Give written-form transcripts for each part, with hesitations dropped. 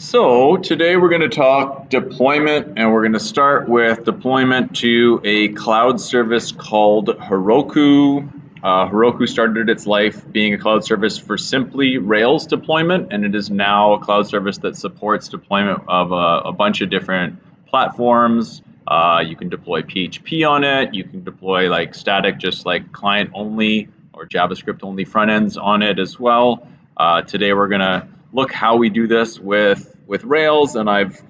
So today we're going to talk deployment, and we're going to start with deployment to a cloud service called Heroku. Heroku started its life being a cloud service for simply Rails deployment, and it is now a cloud service that supports deployment of a bunch of different platforms. You can deploy PHP on it. You can deploy like static, just like client only or JavaScript only front ends on it as well. Today we're going to look how we do this with Rails, and I've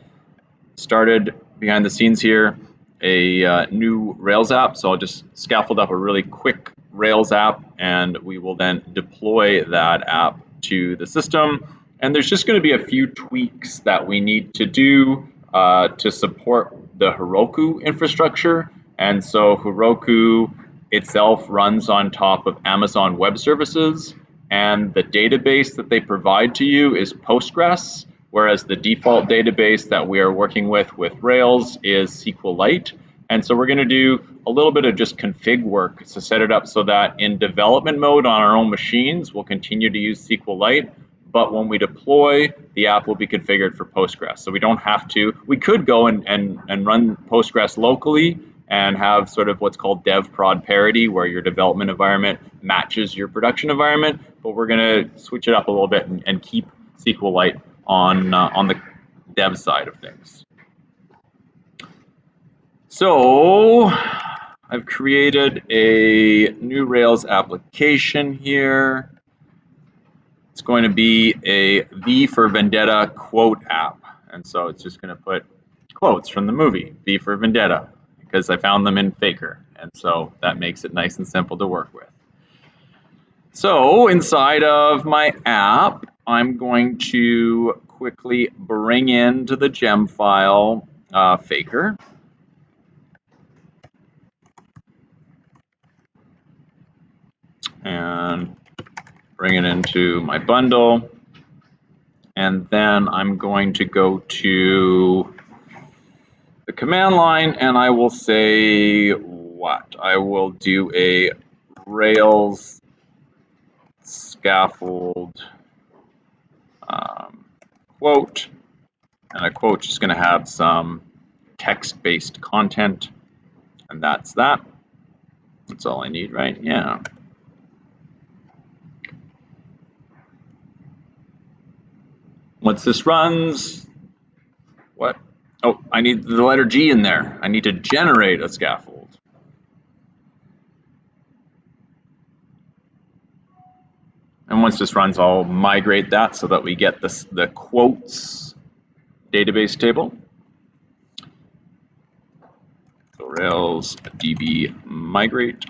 started behind the scenes here a new Rails app. So I'll just scaffold up a really quick Rails app, and we will then deploy that app to the system. And there's just going to be a few tweaks that we need to do to support the Heroku infrastructure. And so Heroku itself runs on top of Amazon Web Services, and the database that they provide to you is Postgres, whereas the default database that we are working with Rails is SQLite. And so we're going to do a little bit of just config work to set it up so that in development mode on our own machines, we'll continue to use SQLite, but when we deploy, the app will be configured for Postgres. So we don't have to, we could go and run Postgres locally and have sort of what's called dev prod parity, where your development environment matches your production environment, but we're going to switch it up a little bit and keep SQLite on the dev side of things. So I've created a new Rails application here. It's going to be a V for Vendetta quote app. And so it's just going to put quotes from the movie, V for Vendetta, because I found them in Faker. And so that makes it nice and simple to work with. So inside of my app, I'm going to quickly bring into the gem file Faker. And bring it into my bundle. And then I'm going to go to the command line, and I will say what? I will do a Rails scaffold quote, and a quote is going to have some text-based content, and that's that. That's all I need, right? Yeah. Once this runs, what? Oh, I need the letter G in there. I need to generate a scaffold. And once this runs, I'll migrate that so that we get the quotes database table. So Rails DB migrate.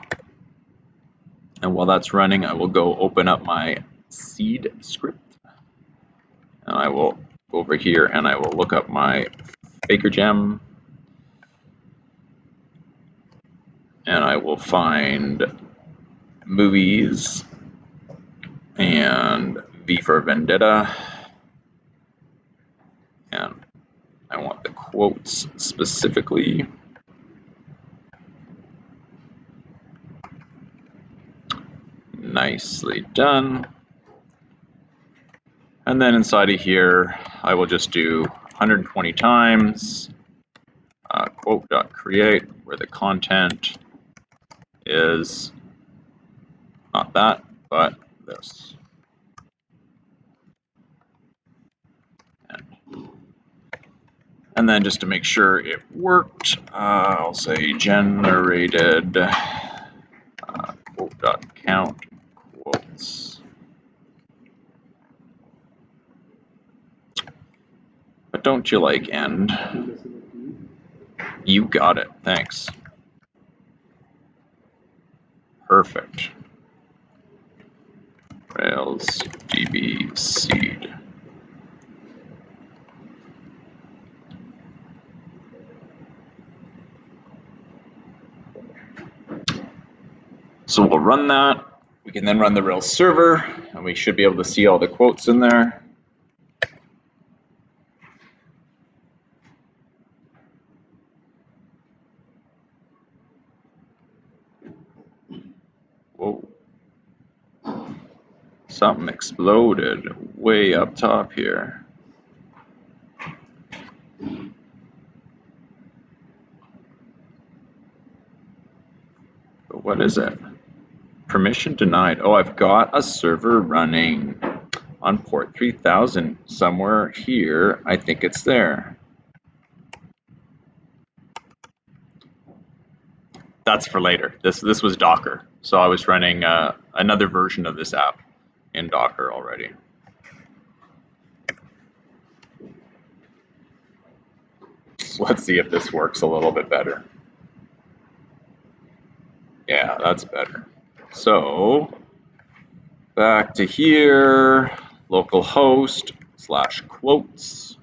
And while that's running, I will go open up my seed script. And I will go over here and I will look up my Faker gem. And I will find movies and V for Vendetta. And I want the quotes specifically. Nicely done. And then inside of here, I will just do 120 times quote.create, where the content is not that, but this. And then just to make sure it worked, I'll say generated quote.count quotes. But don't you like end? You got it, thanks. Perfect. Rails DB seed. So we'll run that. We can then run the Rails server, and we should be able to see all the quotes in there. Whoa. Something exploded way up top here. But what is it? Permission denied. Oh, I've got a server running on port 3000 somewhere here. I think it's there. That's for later. This was Docker. So I was running another version of this app in Docker already. So let's see if this works a little bit better. Yeah, that's better. So back to here, localhost / quotes.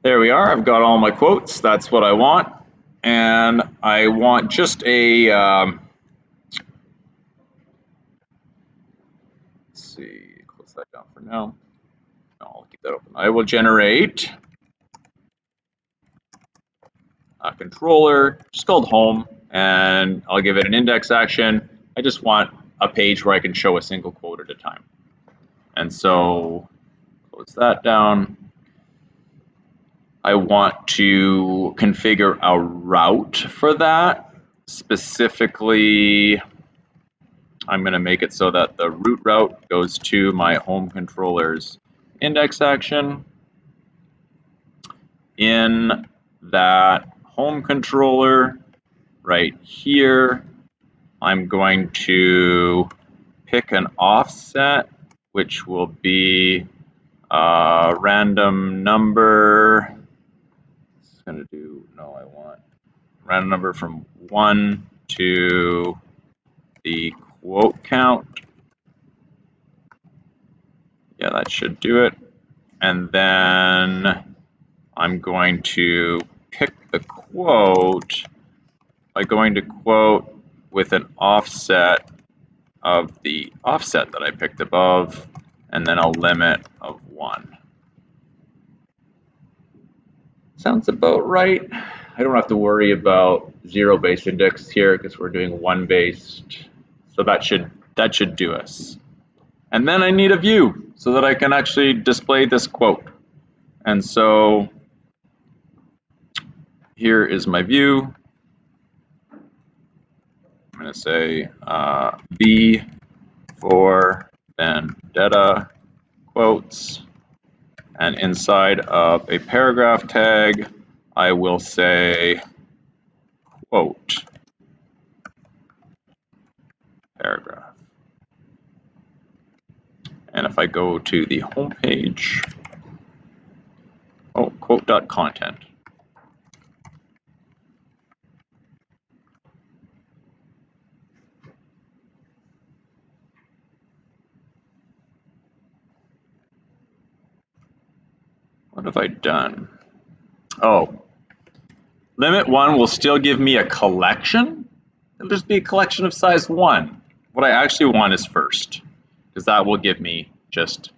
There we are. I've got all my quotes. That's what I want. And I want just a, let's see, close that down for now. No, I'll keep that open. I will generate a controller, just called home, and I'll give it an index action. I just want a page where I can show a single quote at a time. And so close that down. I want to configure a route for that. Specifically, I'm going to make it so that the root route goes to my home controller's index action. In that home controller right here, I'm going to pick an offset, which will be a random number. It's going to do, no, I want random number from 1 to the quote count. Yeah, that should do it. And then I'm going to pick the quote by going to quote with an offset of the offset that I picked above, and then a limit of 1. Sounds about right. I don't have to worry about 0-based index here because we're doing 1-based. So that should do us. And then I need a view so that I can actually display this quote. And so here is my view. I'm going to say V for vendetta quotes. And inside of a paragraph tag, I will say quote paragraph. And if I go to the home page, oh, quote.content. What have I done? Oh, limit 1 will still give me a collection. It'll just be a collection of size 1. What I actually want is first, because that will give me just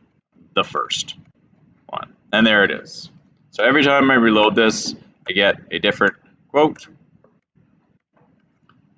the first one. And there it is. So every time I reload this, I get a different quote.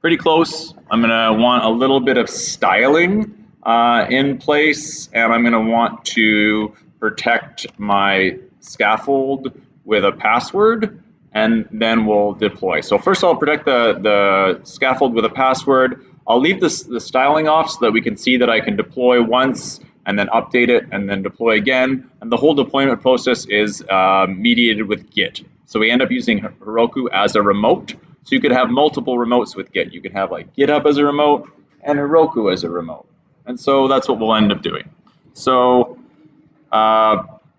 Pretty close. I'm going to want a little bit of styling in place, and I'm going to want to protect my scaffold with a password, and then we'll deploy. So first I'll protect the scaffold with a password. I'll leave the styling off so that we can see that I can deploy once and then update it and then deploy again. And the whole deployment process is mediated with Git. So we end up using Heroku as a remote. So you could have multiple remotes with Git. You could have like GitHub as a remote and Heroku as a remote. And so that's what we'll end up doing. So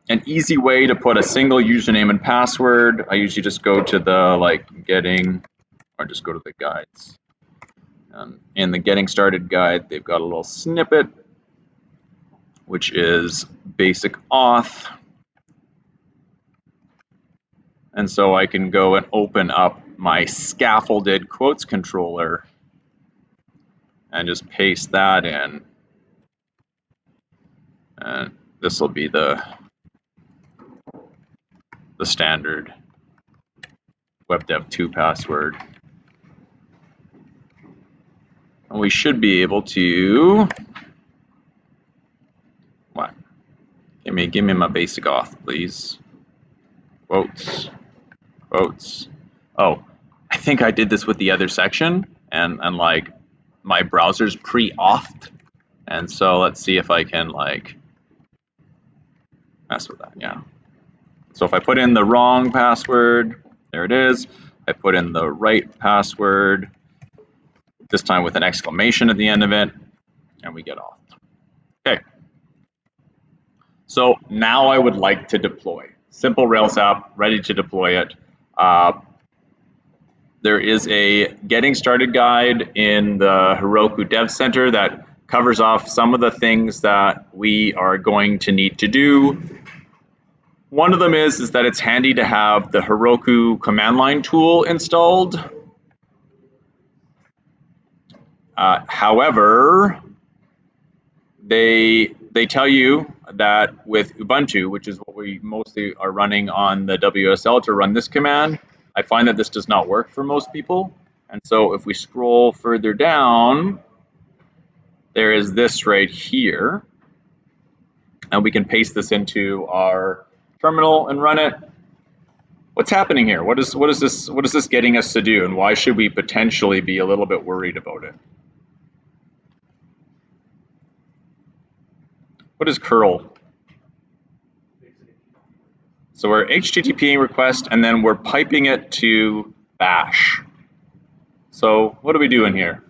an easy way to put a single username and password, I usually just go to the getting, or just go to the guides. In the getting started guide, they've got a little snippet, which is basic auth. And so I can go and open up my scaffolded quotes controller and just paste that in. And this will be the standard webdev2 password. And we should be able to give me my basic auth, please. Quotes, quotes. Oh, I think I did this with the other section, and like my browser's pre-authed, and so let's see if I can like mess with that. Yeah. So if I put in the wrong password, there it is. I put in the right password, this time with an exclamation at the end of it, and we get off. Okay. So now I would like to deploy. Simple Rails app, ready to deploy it. There is a getting started guide in the Heroku Dev Center that covers off some of the things that we are going to need to do. One of them is that it's handy to have the Heroku command line tool installed. However, they tell you that with Ubuntu, which is what we mostly are running on the WSL to run this command, I find that this does not work for most people. And so if we scroll further down, there is this right here. And we can paste this into our terminal and run it. What's happening here? What is this getting us to do, and why should we potentially be a little bit worried about it? What is curl? So we're HTTPing request, and then we're piping it to bash. So what are we doing here?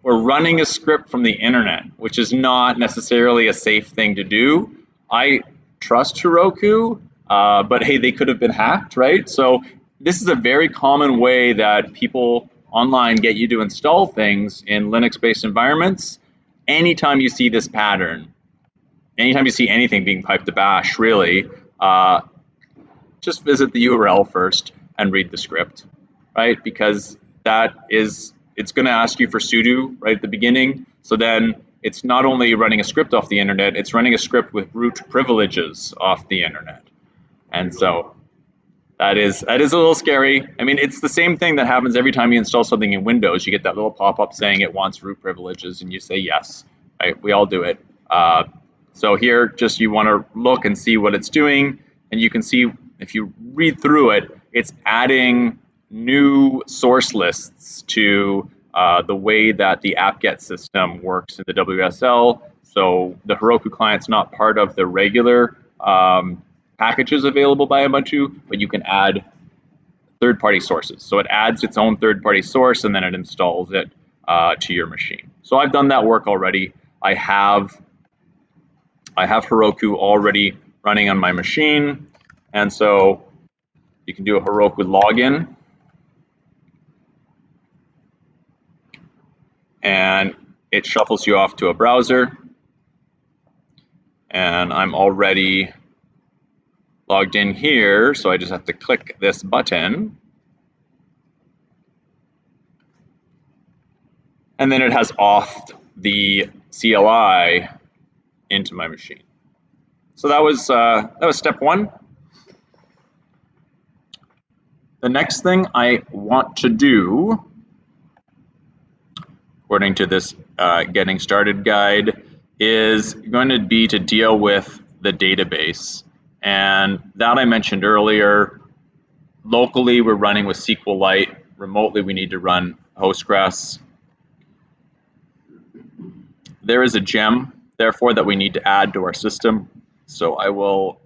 We're running a script from the internet, which is not necessarily a safe thing to do. I trust Heroku, but hey, they could have been hacked, right? So this is a very common way that people online get you to install things in Linux-based environments. Anytime you see this pattern, anytime you see anything being piped to bash, really, just visit the URL first and read the script, right? Because it's going to ask you for sudo right at the beginning. So then it's not only running a script off the internet, it's running a script with root privileges off the internet. And so that is a little scary. I mean, it's the same thing that happens every time you install something in Windows. You get that little pop-up saying it wants root privileges, and you say yes. Right? We all do it. So here, just you want to look and see what it's doing, and you can see if you read through it, it's adding new source lists to the way that the apt-get system works in the WSL. So the Heroku client's not part of the regular packages available by Ubuntu, but you can add third-party sources. So it adds its own third-party source, and then it installs it to your machine. So I've done that work already. I have Heroku already running on my machine, and so you can do a Heroku login, and it shuffles you off to a browser, and I'm already logged in here, so I just have to click this button, and then it has authed the CLI into my machine. So that was step one. The next thing I want to do, according to this getting started guide, is going to be to deal with the database. And that I mentioned earlier. Locally, we're running with SQLite. Remotely, we need to run Postgres. There is a gem, therefore, that we need to add to our system. So I will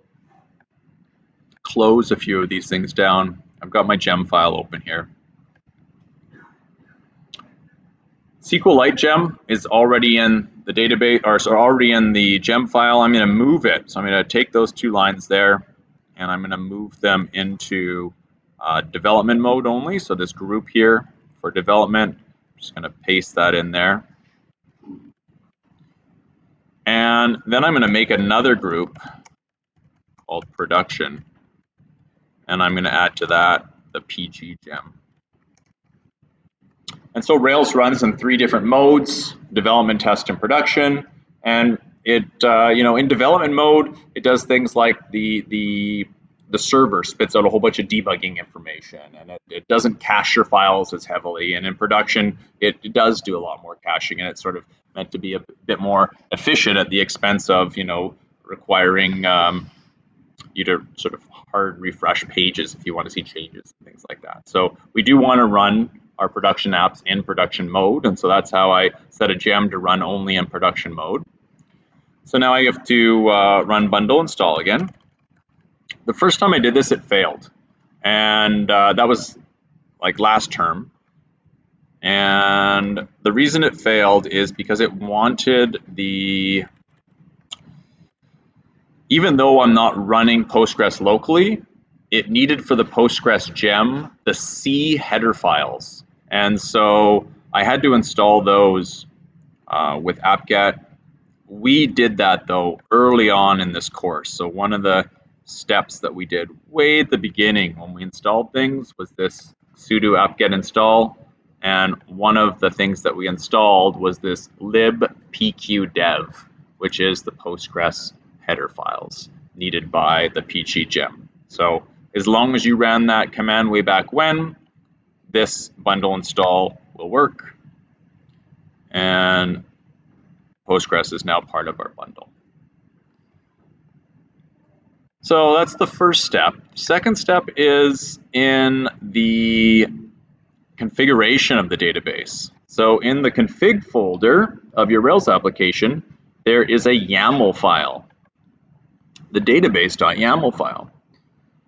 close a few of these things down. I've got my gem file open here. SQLite gem is already in the database, or so already in the gem file. I'm going to move it. So I'm going to take those two lines there, and I'm going to move them into development mode only. So this group here for development, I'm just going to paste that in there. And then I'm going to make another group called production, and I'm going to add to that the PG gem. And so Rails runs in 3 different modes: development, test, and production. And it, in development mode, it does things like the server spits out a whole bunch of debugging information, and it doesn't cache your files as heavily. And in production, it does do a lot more caching, and it sort of meant to be a bit more efficient at the expense of, requiring you to sort of hard refresh pages if you want to see changes and things like that. So we do want to run our production apps in production mode, and so that's how I set a gem to run only in production mode. So now I have to run bundle install again. The first time I did this, it failed, and that was like last term. And the reason it failed is because it wanted even though I'm not running Postgres locally, it needed for the Postgres gem the C header files. And so I had to install those with apt-get. We did that though early on in this course. So one of the steps that we did way at the beginning when we installed things was this sudo apt-get install. And one of the things that we installed was this libpqdev, which is the Postgres header files needed by the Peachy gem. So as long as you ran that command way back when, this bundle install will work. And Postgres is now part of our bundle. So that's the first step. Second step is in the configuration of the database. So in the config folder of your Rails application, there is a YAML file, the database.yaml file.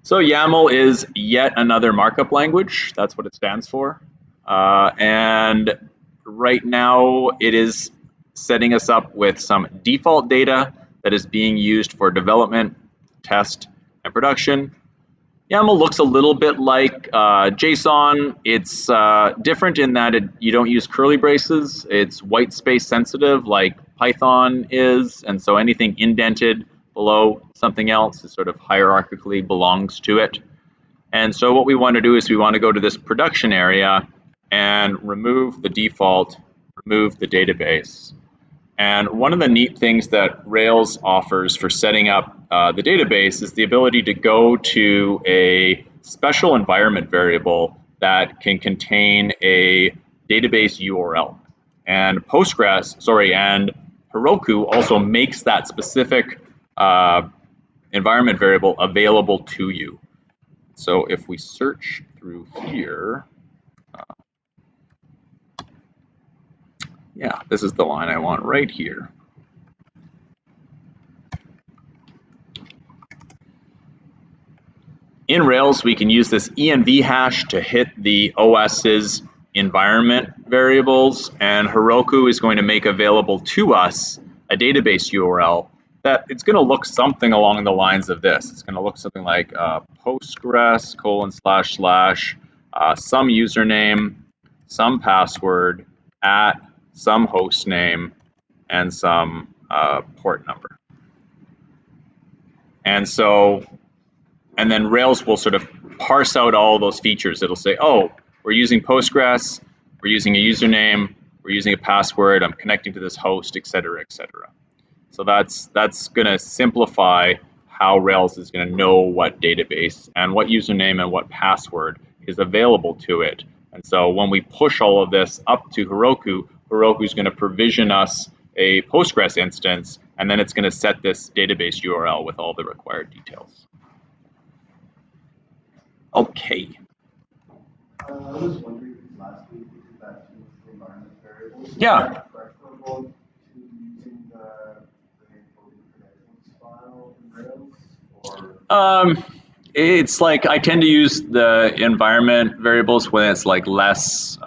So YAML is yet another markup language. That's what it stands for. And right now it is setting us up with some default data that is being used for development, test, and production. YAML looks a little bit like JSON. It's different in that you don't use curly braces. It's white space sensitive like Python is, and so anything indented below something else is sort of hierarchically belongs to it. And so what we want to do is we want to go to this production area and remove the default, remove the database. And one of the neat things that Rails offers for setting up the database is the ability to go to a special environment variable that can contain a database URL. And and Heroku also makes that specific environment variable available to you. So if we search through here, yeah, this is the line I want right here. In Rails, we can use this env hash to hit the OS's environment variables, and Heroku is going to make available to us a database URL that it's going to look something along the lines of this. It's going to look something like Postgres : / some username, some password, at some host name, and some port number. And then Rails will sort of parse out all those features. It'll say, oh, we're using Postgres, we're using a username, we're using a password, I'm connecting to this host, et cetera, et cetera. So that's going to simplify how Rails is going to know what database and what username and what password is available to it. And so when we push all of this up to Heroku, Heroku is going to provision us a Postgres instance, and then it's going to set this database URL with all the required details. Okay. I was wondering last week we did that to environment variables. Yeah. Is that preferable to using the credentials file in Rails, or? It's like I tend to use the environment variables when it's like less.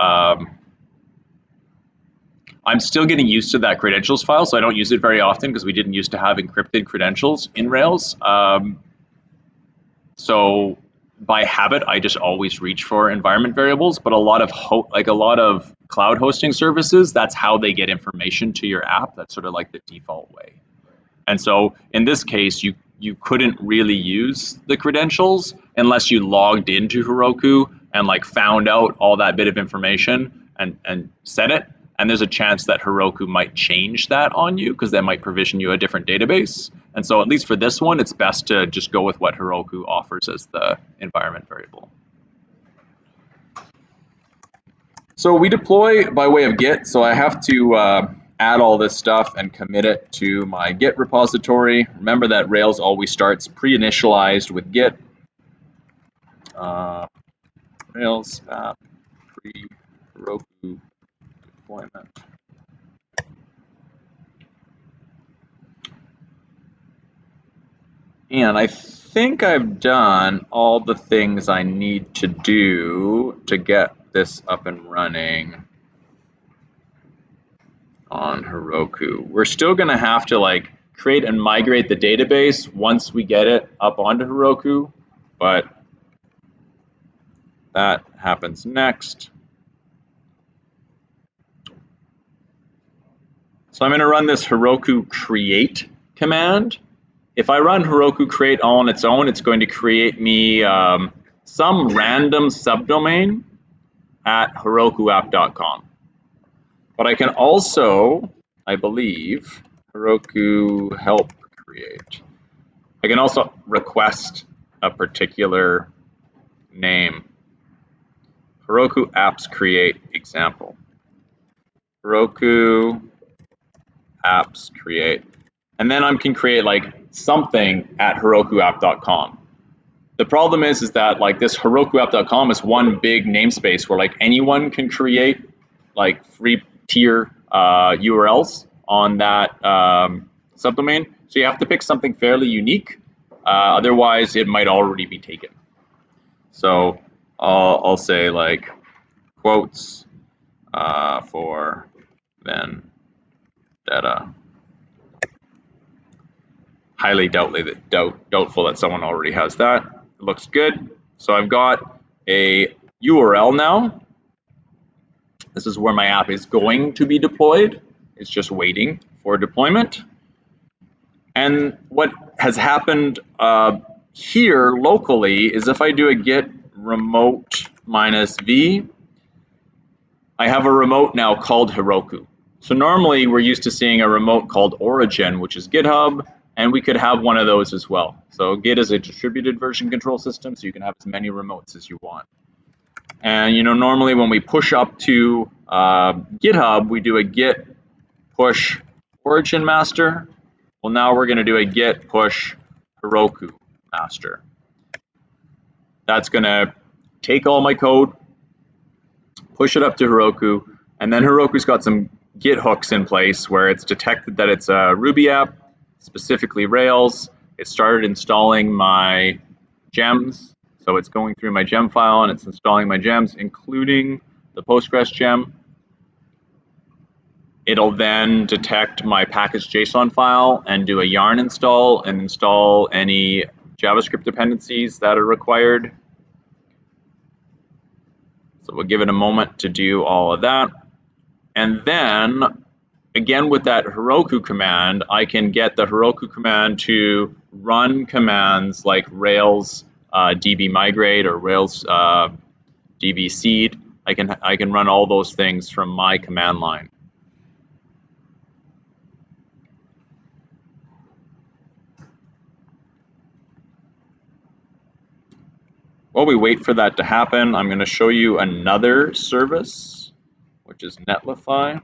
I'm still getting used to that credentials file, so I don't use it very often because we didn't used to have encrypted credentials in Rails. So by habit, I just always reach for environment variables, but a lot of cloud hosting services, that's how they get information to your app. That's sort of like the default way. And so in this case, you couldn't really use the credentials unless you logged into Heroku and like found out all that bit of information and set it. And there's a chance that Heroku might change that on you because they might provision you a different database. And so at least for this one, it's best to just go with what Heroku offers as the environment variable. So we deploy by way of Git. So I have to add all this stuff and commit it to my Git repository. Remember that Rails always starts pre-initialized with Git. Rails app pre-Heroku deployment. And I think I've done all the things I need to do to get this up and running on Heroku. We're still going to have to like create and migrate the database once we get it up onto Heroku, but that happens next. So I'm going to run this Heroku Create command. If I run Heroku Create all on its own, it's going to create me some random subdomain at herokuapp.com. But I can also, I believe, Heroku help create. I can also request a particular name. Heroku apps create example. Heroku apps create. And then I can create like something at herokuapp.com. The problem is that like this herokuapp.com is one big namespace where like anyone can create like free tier URLs on that subdomain. So you have to pick something fairly unique. Otherwise, it might already be taken. So I'll say like quotes for vendetta. Highly doubtful that someone already has that. It looks good. So I've got a URL now. This is where my app is going to be deployed. It's just waiting for deployment. And what has happened here locally is if I do a git remote -v, I have a remote now called Heroku. So normally we're used to seeing a remote called Origin, which is GitHub, and we could have one of those as well. So Git is a distributed version control system, so you can have as many remotes as you want. And normally when we push up to GitHub, we do a git push origin master. Well, now we're going to do a git push Heroku master. That's going to take all my code, push it up to Heroku, and then Heroku's got some Git hooks in place where it's detected that it's a Ruby app, specifically Rails. It started installing my gems. So it's going through my gem file and it's installing my gems, including the Postgres gem. It'll then detect my package.json file and do a yarn install and install any JavaScript dependencies that are required. So we'll give it a moment to do all of that. And then, again, with that Heroku command, I can get the Heroku command to run commands like Rails db migrate or Rails db seed. I can run all those things from my command line. While we wait for that to happen, I'm going to show you another service, which is Netlify.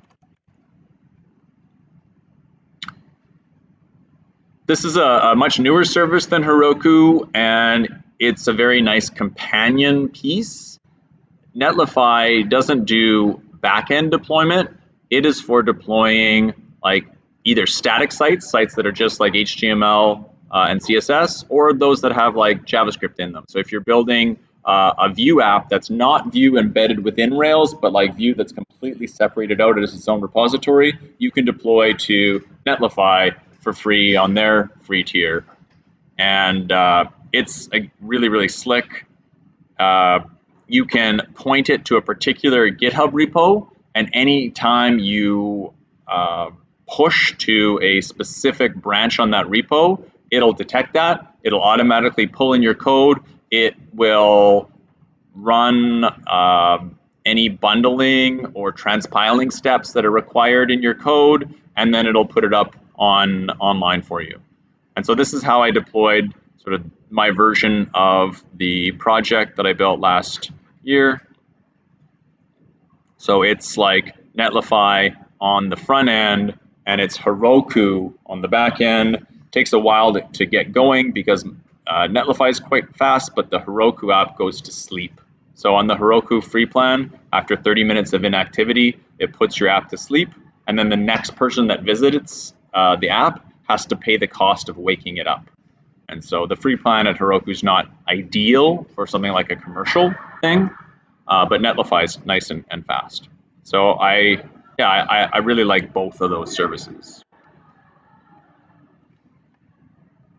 This is a much newer service than Heroku, and it's a very nice companion piece. Netlify doesn't do back-end deployment. It is for deploying like either static sites that are just like HTML and CSS, or those that have like JavaScript in them. So if you're building a Vue app that's not Vue embedded within Rails, but like Vue that's completely separated out as its own repository, you can deploy to Netlify for free on their free tier. And it's really, really slick. You can point it to a particular GitHub repo, and anytime you push to a specific branch on that repo, it'll detect that. It'll automatically pull in your code. It will run any bundling or transpiling steps that are required in your code, and then it'll put it up online for you. And so this is how I deployed sort of my version of the project that I built last year. So it's like Netlify on the front end, and it's Heroku on the back end. It takes a while to get going because Netlify is quite fast, but the Heroku app goes to sleep. So on the Heroku free plan, after 30 minutes of inactivity, it puts your app to sleep, and then the next person that visits the app has to pay the cost of waking it up. And so the free plan at Heroku is not ideal for something like a commercial thing, but Netlify is nice and fast. So I really like both of those services.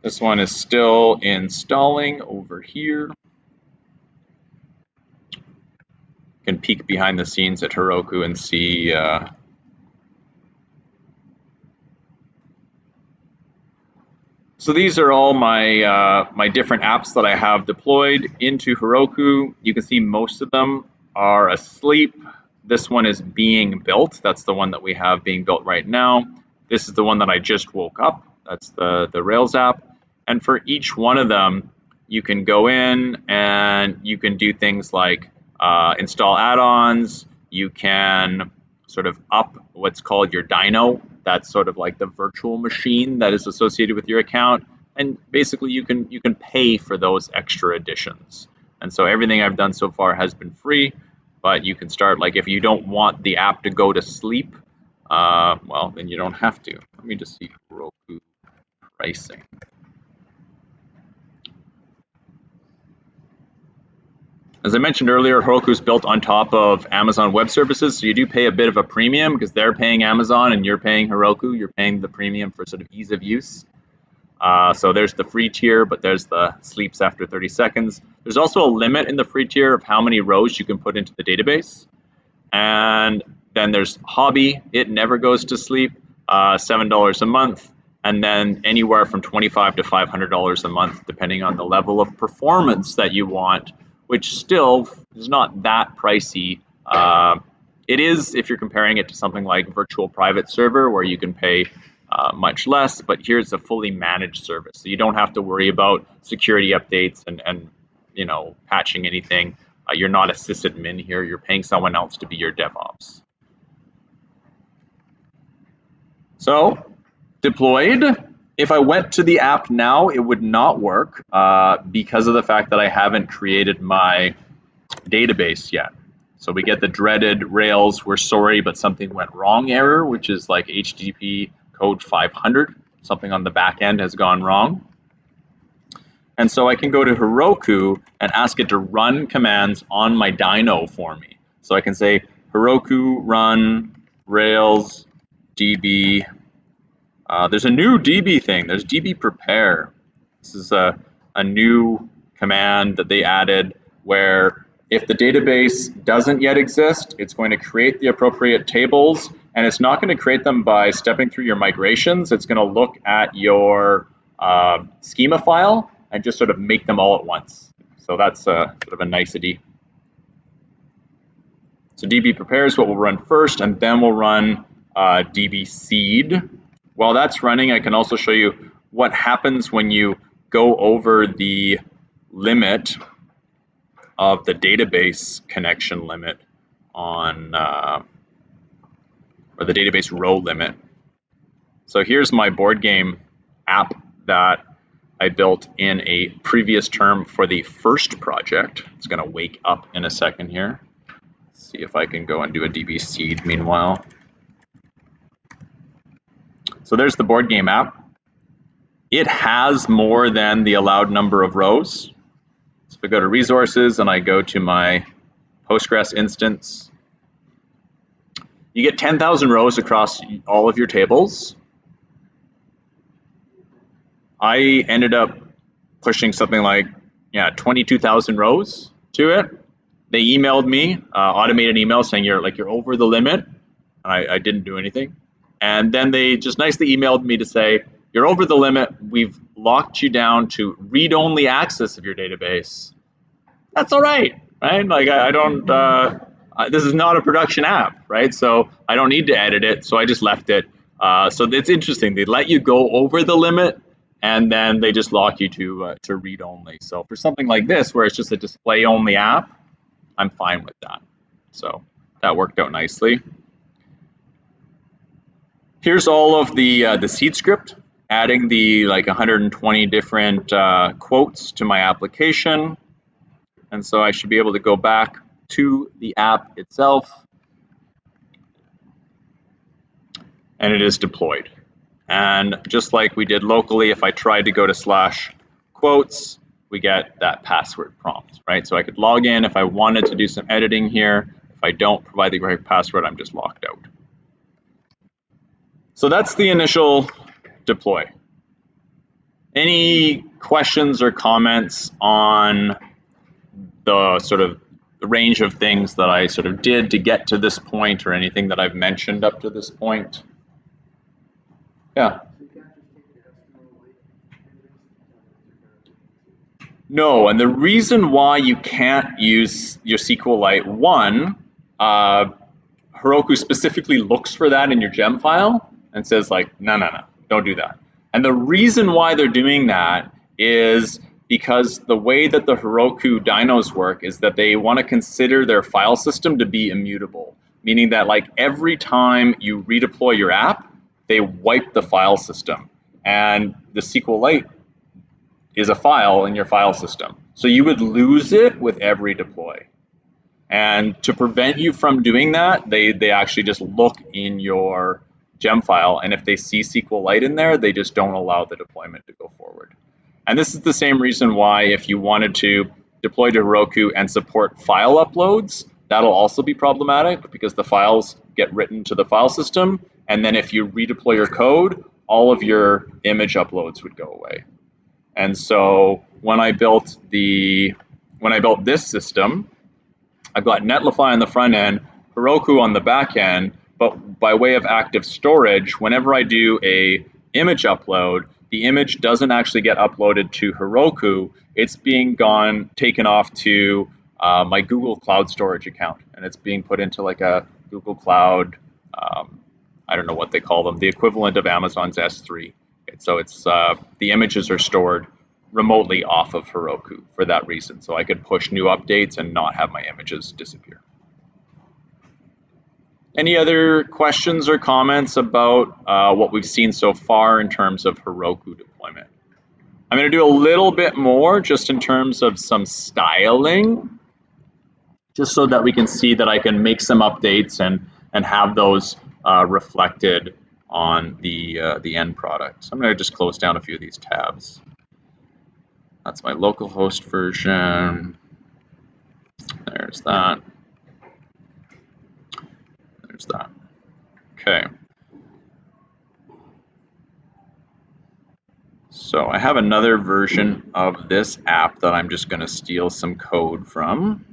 This one is still installing over here. You can peek behind the scenes at Heroku and see so these are all my my different apps that I have deployed into Heroku. You can see most of them are asleep. This one is being built. That's the one that we have being built right now. This is the one that I just woke up. That's the Rails app. And for each one of them, you can go in and you can do things like install add-ons. You can sort of up what's called your dyno. That's sort of like the virtual machine that is associated with your account. And basically you can pay for those extra additions. And so everything I've done so far has been free, but you can start, like, if you don't want the app to go to sleep, well, then you don't have to. Let me just see Heroku pricing. As I mentioned earlier, Heroku is built on top of Amazon Web Services, so you do pay a bit of a premium because they're paying Amazon and you're paying Heroku. You're paying the premium for sort of ease of use. So there's the free tier, but there's the sleeps after 30 seconds. There's also a limit in the free tier of how many rows you can put into the database. And then there's hobby. It never goes to sleep, $7 a month. And then anywhere from $25 to $500 a month, depending on the level of performance that you want, which still is not that pricey. It is if you're comparing it to something like virtual private server where you can pay much less, but here's a fully managed service. So you don't have to worry about security updates and you know, patching anything. You're not a sysadmin here. You're paying someone else to be your DevOps. So deployed. If I went to the app now, it would not work because of the fact that I haven't created my database yet. So we get the dreaded Rails, we're sorry, but something went wrong error, which is like HTTP code 500. Something on the back end has gone wrong. And so I can go to Heroku and ask it to run commands on my dyno for me. So I can say Heroku run Rails DB. There's a new DB thing. There's DB prepare. This is a new command that they added where if the database doesn't yet exist, it's going to create the appropriate tables, and it's not going to create them by stepping through your migrations. It's going to look at your schema file and just sort of make them all at once. So that's sort of a nicety. So DB prepare is what we'll run first, and then we'll run DB seed. While that's running, I can also show you what happens when you go over the limit of the database connection limit on, or the database row limit. So here's my board game app that I built in a previous term for the first project. It's going to wake up in a second here. Let's see if I can go and do a DB seed meanwhile. So there's the board game app. It has more than the allowed number of rows. So if I go to resources and I go to my Postgres instance, you get 10,000 rows across all of your tables. I ended up pushing something like 22,000 rows to it. They emailed me, automated email saying you're over the limit. I didn't do anything. And then they just nicely emailed me to say, you're over the limit. We've locked you down to read-only access of your database. That's all right, right? Like I don't, this is not a production app, right? So I don't need to edit it. So I just left it. So it's interesting. They let you go over the limit and then they just lock you to read-only. So for something like this, where it's just a display-only app, I'm fine with that. So that worked out nicely. Here's all of the seed script, adding the like 120 different quotes to my application. And so I should be able to go back to the app itself, and it is deployed. And just like we did locally, if I tried to go to /quotes, we get that password prompt, right? So I could log in if I wanted to do some editing here. If I don't provide the correct password, I'm just locked out. So that's the initial deploy. Any questions or comments on the sort of the range of things that I sort of did to get to this point, or anything that I've mentioned up to this point? Yeah. No, and the reason why you can't use your SQLite, one, Heroku specifically looks for that in your gem file and says like, no, don't do that. And the reason why they're doing that is because the way that the Heroku dynos work is that they want to consider their file system to be immutable, meaning that like every time you redeploy your app, they wipe the file system. And the SQLite is a file in your file system. So you would lose it with every deploy. And to prevent you from doing that, they actually just look in your gem file, and if they see SQLite in there, they just don't allow the deployment to go forward. And this is the same reason why if you wanted to deploy to Heroku and support file uploads, that'll also be problematic because the files get written to the file system, and then if you redeploy your code, all of your image uploads would go away. And so when I built this system, I've got Netlify on the front end, Heroku on the back end, but by way of active storage, whenever I do a image upload, the image doesn't actually get uploaded to Heroku. It's being taken off to my Google Cloud Storage account, and it's being put into like a Google Cloud, I don't know what they call them, the equivalent of Amazon's S3. So it's the images are stored remotely off of Heroku for that reason. So I could push new updates and not have my images disappear. Any other questions or comments about what we've seen so far in terms of Heroku deployment? I'm going to do a little bit more just in terms of some styling, just so that we can see that I can make some updates and have those reflected on the end product. So I'm going to just close down a few of these tabs. That's my localhost version. There's that. There's that. Okay. So I have another version of this app that I'm just going to steal some code from.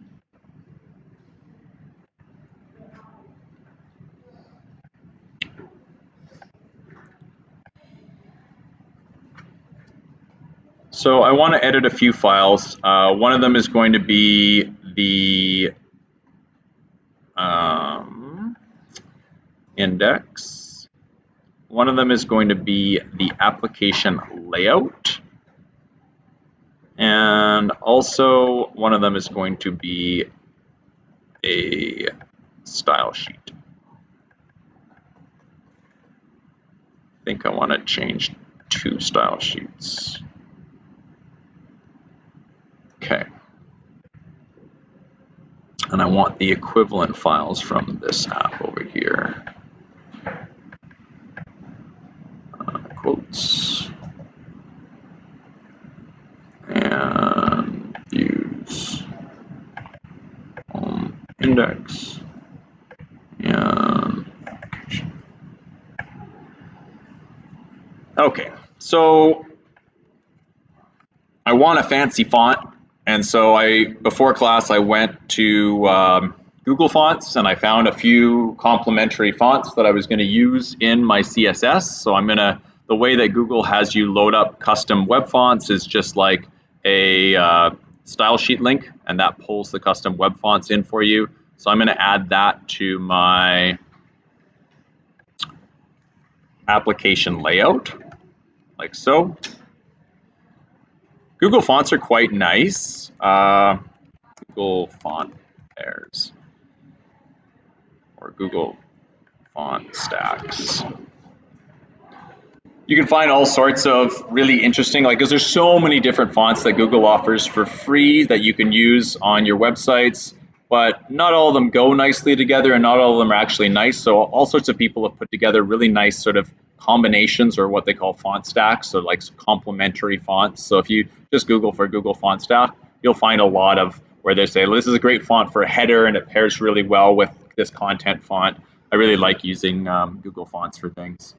So I want to edit a few files. One of them is going to be the index. One of them is going to be the application layout. And also one of them is going to be a style sheet. I think I want to change 2 style sheets. Okay. And I want the equivalent files from this app over here. Quotes. And use index. And okay, so I want a fancy font, and so before class I went to Google Fonts, and I found a few complementary fonts that I was going to use in my CSS. So the way that Google has you load up custom web fonts is just like a style sheet link, and that pulls the custom web fonts in for you. So I'm going to add that to my application layout, like so. Google Fonts are quite nice. Google Font Pairs or Google Font Stacks. You can find all sorts of really interesting, like, because there's so many different fonts that Google offers for free that you can use on your websites, but not all of them go nicely together and not all of them are actually nice. So all sorts of people have put together really nice sort of combinations, or what they call font stacks, so like complementary fonts. So if you just Google for Google font stack, you'll find a lot of where they say, well, this is a great font for a header and it pairs really well with this content font. I really like using Google Fonts for things.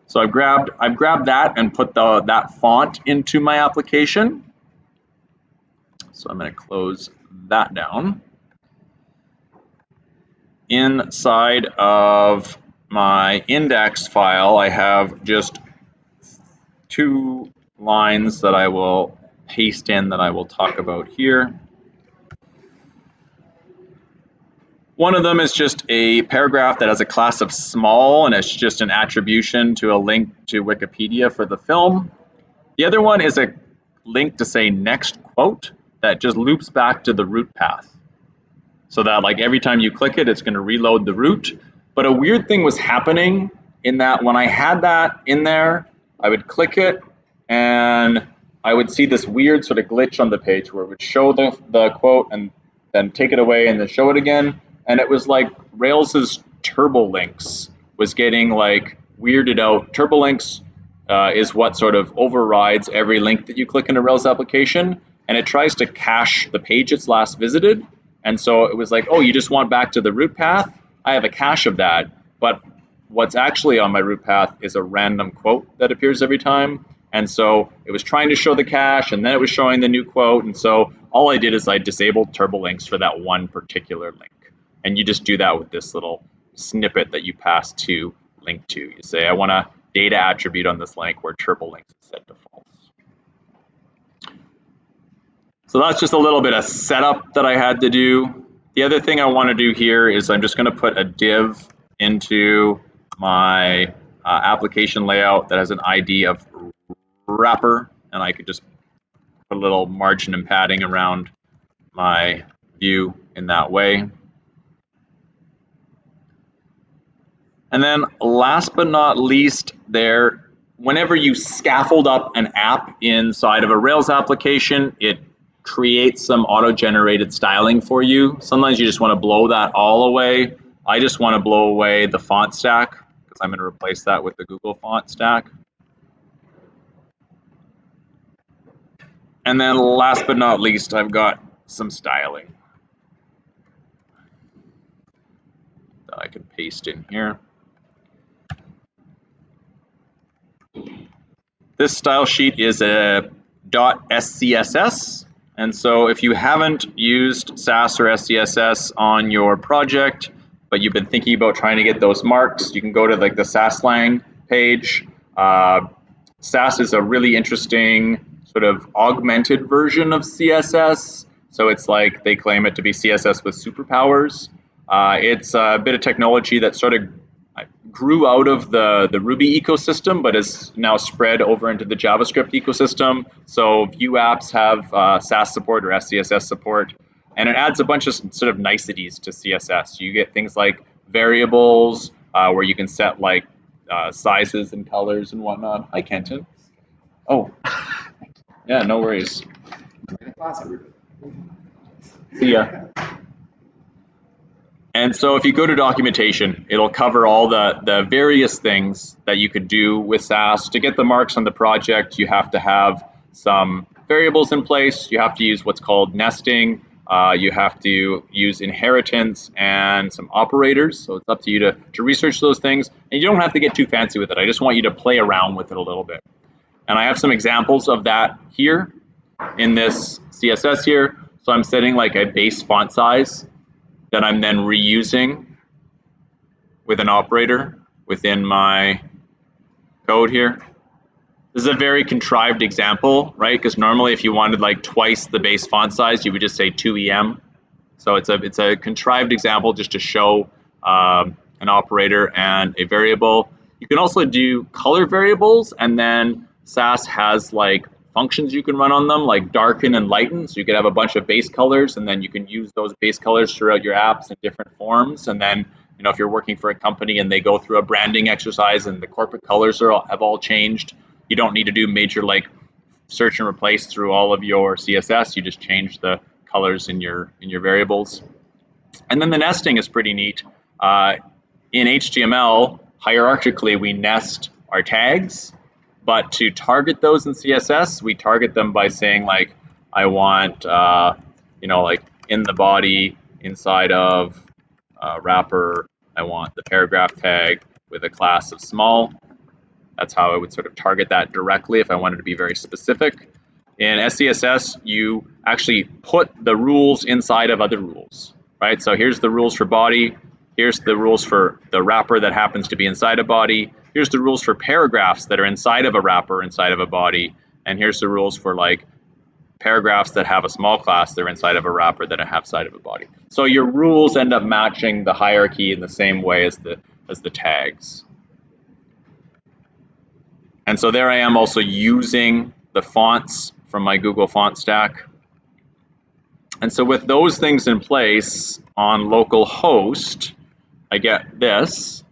So I've grabbed that and put that font into my application. So I'm going to close that down. Inside of my index file, I have just 2 lines that I will paste in that I will talk about here. One of them is just a paragraph that has a class of small, and it's just an attribution to a link to Wikipedia for the film. The other one is a link to say next quote that just loops back to the root path. So that like every time you click it, it's going to reload the root. But a weird thing was happening in that when I had that in there, I would click it and I would see this weird sort of glitch on the page where it would show the quote and then take it away and then show it again. And it was like Rails's turbo links was getting like weirded out. Turbo links is what sort of overrides every link that you click in a Rails application, and it tries to cache the page it's last visited. And so it was like, oh, you just want back to the root path? I have a cache of that, but what's actually on my root path is a random quote that appears every time. And so it was trying to show the cache, and then it was showing the new quote. And so all I did is I disabled turbo links for that one particular link. And you just do that with this little snippet that you pass to link to. You say, I want a data attribute on this link where turbo links is set to false. So that's just a little bit of setup that I had to do. The other thing I want to do here is I'm just going to put a div into my application layout that has an ID of wrapper, and I could just put a little margin and padding around my view in that way. And then last but not least, whenever you scaffold up an app inside of a Rails application, it creates some auto-generated styling for you. Sometimes you just want to blow that all away. I just want to blow away the font stack because I'm going to replace that with the Google font stack. And then last but not least, I've got some styling that I can paste in here. This style sheet is a .scss, and so if you haven't used Sass or SCSS on your project, but you've been thinking about trying to get those marks, you can go to like the Sasslang page. Sass is a really interesting sort of augmented version of CSS. So it's like they claim it to be CSS with superpowers. It's a bit of technology that sort of grew out of the Ruby ecosystem, but is now spread over into the JavaScript ecosystem. So Vue apps have Sass support or SCSS support, and it adds a bunch of sort of niceties to CSS. You get things like variables, where you can set like sizes and colors and whatnot. Hi, Kenton. Oh, yeah, no worries. See ya. And so if you go to documentation, it'll cover all the various things that you could do with Sass. To get the marks on the project, you have to have some variables in place. You have to use what's called nesting. You have to use inheritance and some operators. So it's up to you to research those things. And you don't have to get too fancy with it. I just want you to play around with it a little bit. And I have some examples of that here in this CSS here. So I'm setting like a base font size that I'm then reusing with an operator within my code here. This is a very contrived example, right? Because normally if you wanted like twice the base font size, you would just say 2em. So it's a contrived example just to show an operator and a variable. You can also do color variables, and then Sass has like functions you can run on them, like darken and lighten. So you could have a bunch of base colors, and then you can use those base colors throughout your apps in different forms. And then if you're working for a company and they go through a branding exercise and the corporate colors have all changed, you don't need to do major like search and replace through all of your CSS. You just change the colors in your variables. And then the nesting is pretty neat. In HTML, hierarchically, we nest our tags, but to target those in CSS, we target them by saying like, I want, like in the body, inside of wrapper, I want the paragraph tag with a class of small. That's how I would sort of target that directly if I wanted to be very specific. In SCSS, you actually put the rules inside of other rules, right? So here's the rules for body. Here's the rules for the wrapper that happens to be inside a body. Here's the rules for paragraphs that are inside of a wrapper, inside of a body. And here's the rules for like paragraphs that have a small class, they're inside of a wrapper that have side of a body. So your rules end up matching the hierarchy in the same way as the tags. And so there I am also using the fonts from my Google font stack. And so with those things in place on localhost, I get this.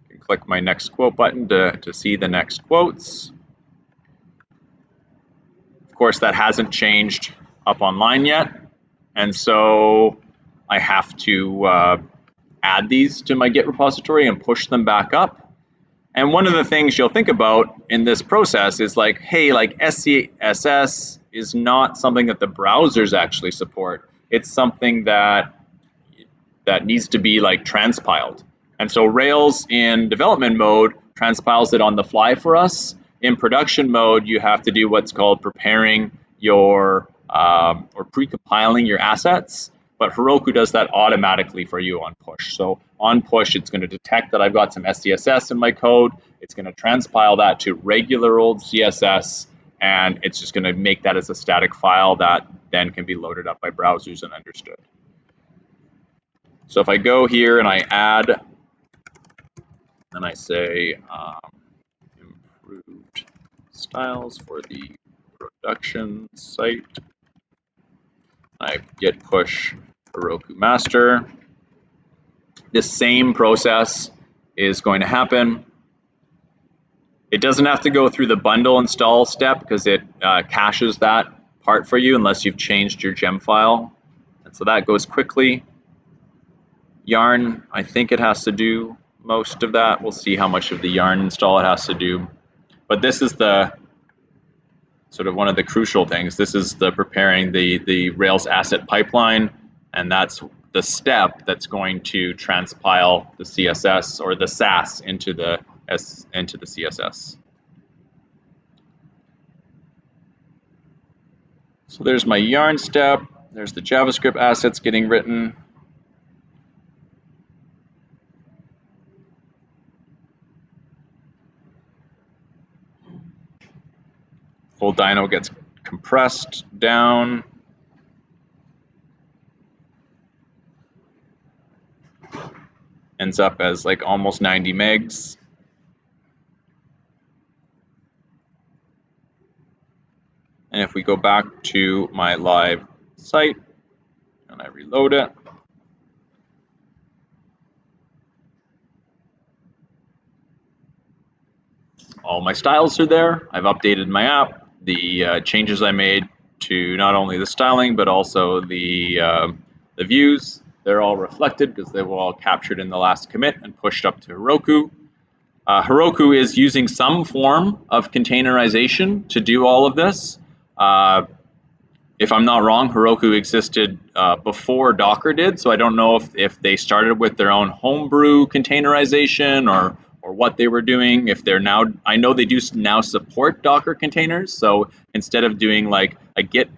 I can click my next quote button to see the next quotes. Of course, that hasn't changed up online yet. And so I have to add these to my Git repository and push them back up. And one of the things you'll think about in this process is like, hey, like SCSS is not something that the browsers actually support. It's something that needs to be like transpiled. And so Rails in development mode transpiles it on the fly for us. In production mode, you have to do what's called preparing your or pre-compiling your assets. But Heroku does that automatically for you on push. So on push, it's going to detect that I've got some SCSS in my code. It's going to transpile that to regular old CSS, and it's just going to make that as a static file that then can be loaded up by browsers and understood. So if I go here and I add, and I say improved styles for the production site, I git push Heroku master. This same process is going to happen. It doesn't have to go through the bundle install step because it caches that part for you unless you've changed your gem file. And so that goes quickly. Yarn, I think it has to do most of that. We'll see how much of the yarn install it has to do. But this is the sort of one of the crucial things. This is the preparing the Rails asset pipeline, and that's the step that's going to transpile the CSS or the Sass into the CSS. So there's my yarn step. There's the JavaScript assets getting written. Full dyno gets compressed down. Ends up as like almost 90 megs. And if we go back to my live site and I reload it, all my styles are there. I've updated my app. The changes I made to not only the styling but also the views, they're all reflected because they were all captured in the last commit and pushed up to Heroku. Heroku is using some form of containerization to do all of this. If I'm not wrong, Heroku existed before Docker did, so I don't know if they started with their own homebrew containerization or what they were doing. If they're now, I know they do now support Docker containers, so instead of doing like a Git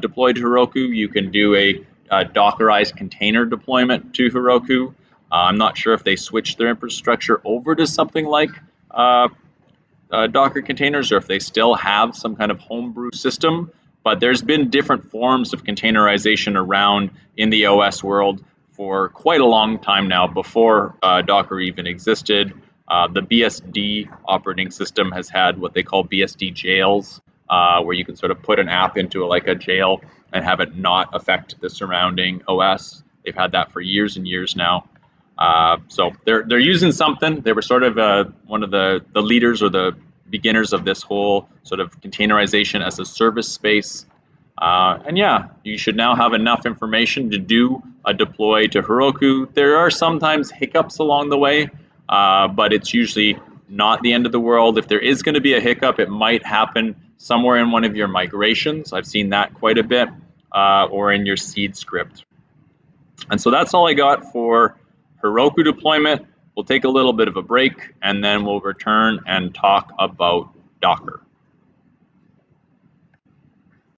deploy to Heroku, you can do a Dockerized container deployment to Heroku. I'm not sure if they switched their infrastructure over to something like Docker containers or if they still have some kind of homebrew system. But there's been different forms of containerization around in the OS world for quite a long time now, before Docker even existed. The BSD operating system has had what they call BSD jails, where you can sort of put an app into like a jail and have it not affect the surrounding OS. They've had that for years and years now. So they're using something. They were sort of one of the leaders or the beginners of this whole sort of containerization as a service space. And yeah, you should now have enough information to do a deploy to Heroku. There are sometimes hiccups along the way, but it's usually not the end of the world. If there is going to be a hiccup, it might happen somewhere in one of your migrations. I've seen that quite a bit, or in your seed script. And so that's all I got for Heroku deployment. We'll take a little bit of a break, and then we'll return and talk about Docker.